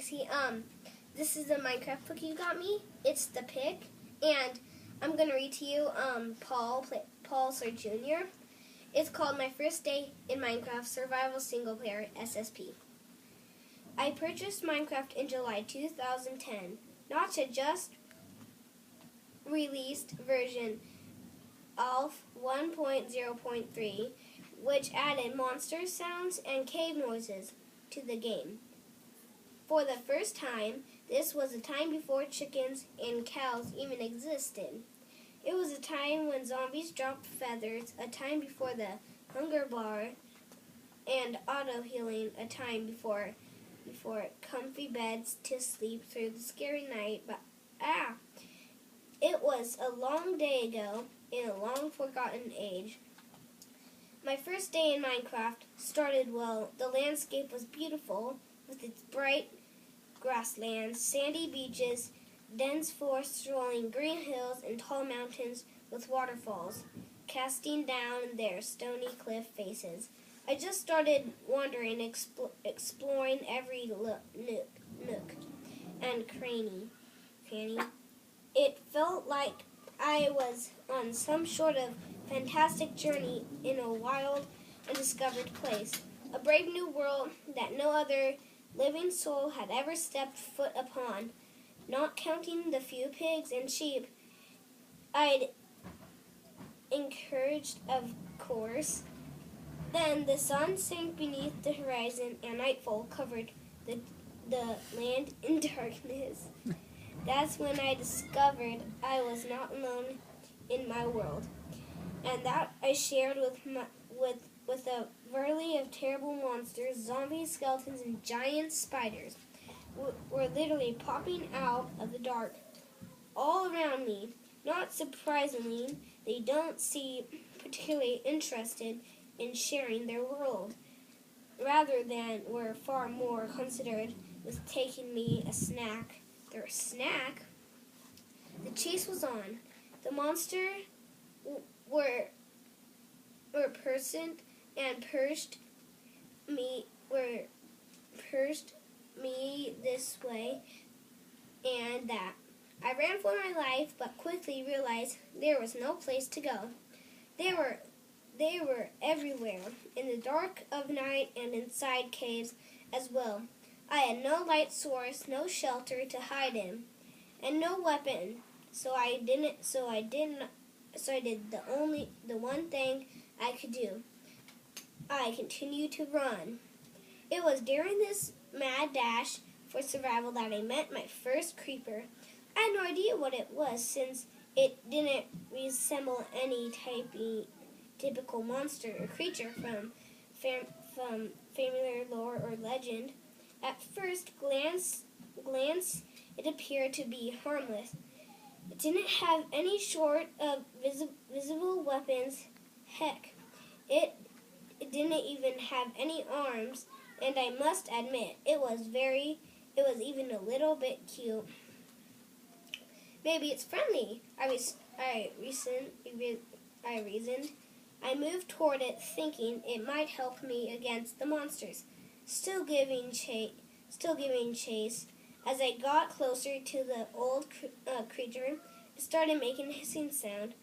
Casey. This is the Minecraft book you got me. It's The Pick, and I'm gonna read to you Paul Sir Jr. It's called My First Day in Minecraft Survival Single Player SSP. I purchased Minecraft in July 2010, not to just released version of 1.0.3, which added monster sounds and cave noises to the game. For the first time, this was a time before chickens and cows even existed. It was a time when zombies dropped feathers, a time before the hunger bar, and auto-healing, a time before comfy beds to sleep through the scary night. But it was a long day ago in a long forgotten age. My first day in Minecraft started well. The landscape was beautiful, with its bright grasslands, sandy beaches, dense forests, rolling green hills, and tall mountains with waterfalls casting down their stony cliff faces. I just started wandering, exploring every nook and cranny. It felt like I was on some sort of fantastic journey in a wild, undiscovered place, a brave new world that no other living soul had ever stepped foot upon, not counting the few pigs and sheep I'd encouraged, of course. Then the sun sank beneath the horizon and nightfall covered the land in darkness. That's when I discovered I was not alone in my world, and that I shared with a variety of terrible monsters. Zombies, skeletons, and giant spiders were literally popping out of the dark all around me. Not surprisingly, they don't seem particularly interested in sharing their world. Rather than were far more considered with taking me a snack. Their snack? The chase was on. The monster were perched and perched me this way and that. I ran for my life, but quickly realized there was no place to go. They were everywhere, in the dark of night and inside caves as well. I had no light source, no shelter to hide in, and no weapon. So I did the one thing I could do. I continued to run. It was during this mad dash for survival that I met my first creeper. I had no idea what it was, since it didn't resemble any typical monster or creature from familiar lore or legend. At first glance, it appeared to be harmless. It didn't have any sort of visible weapons. Heck, it didn't even have any arms, and I must admit, it was even a little bit cute. Maybe it's friendly, I reasoned. I moved toward it, thinking it might help me against the monsters. Still giving chase. As I got closer to the old creature, it started making a hissing sound.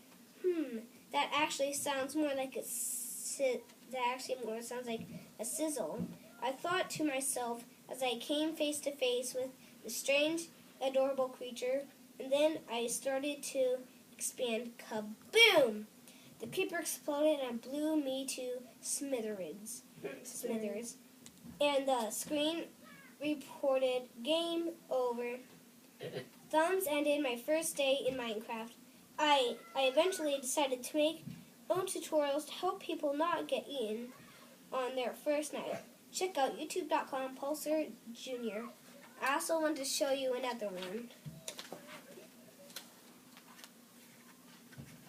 That actually sounds more like a sizzle. I thought to myself as I came face to face with the strange, adorable creature, and then I started to expand. Kaboom! The creeper exploded and blew me to smithereens. And the screen reported game over. Thumbs ended my first day in Minecraft. I eventually decided to make own tutorials to help people not get eaten on their first night. Check out youtube.com Paul Sir Jr. I also want to show you another one.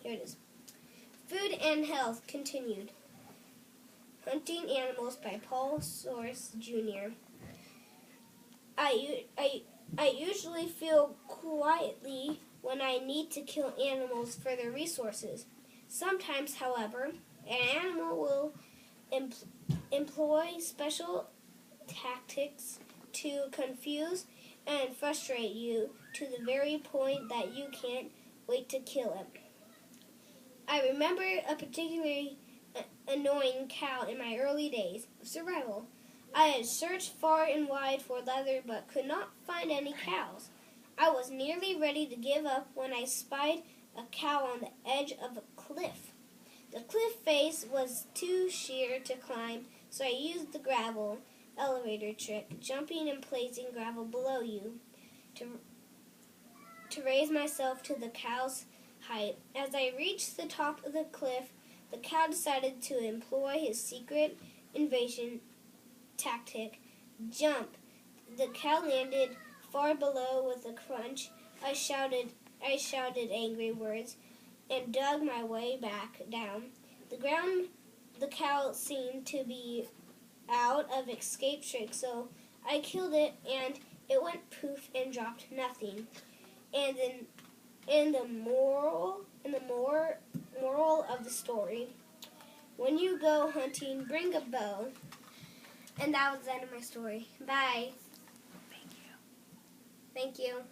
Here it is. Food and Health continued. Hunting Animals by Paul Source Jr. I usually feel quietly when I need to kill animals for their resources. Sometimes, however, an animal will employ special tactics to confuse and frustrate you to the very point that you can't wait to kill him. I remember a particularly annoying cow in my early days of survival. I had searched far and wide for leather but could not find any cows. I was nearly ready to give up when I spied a cow on the edge of a cliff. The cliff face was too sheer to climb, so I used the gravel elevator trick, jumping and placing gravel below you to raise myself to the cow's height. As I reached the top of the cliff, the cow decided to employ his secret invasion tactic, jump. The cow landed far below with a crunch. I shouted angry words and dug my way back down. The cow seemed to be out of escape trick, so I killed it and it went poof and dropped nothing. And in the moral of the story, when you go hunting, bring a bow. And that was the end of my story. Bye. Thank you. Thank you.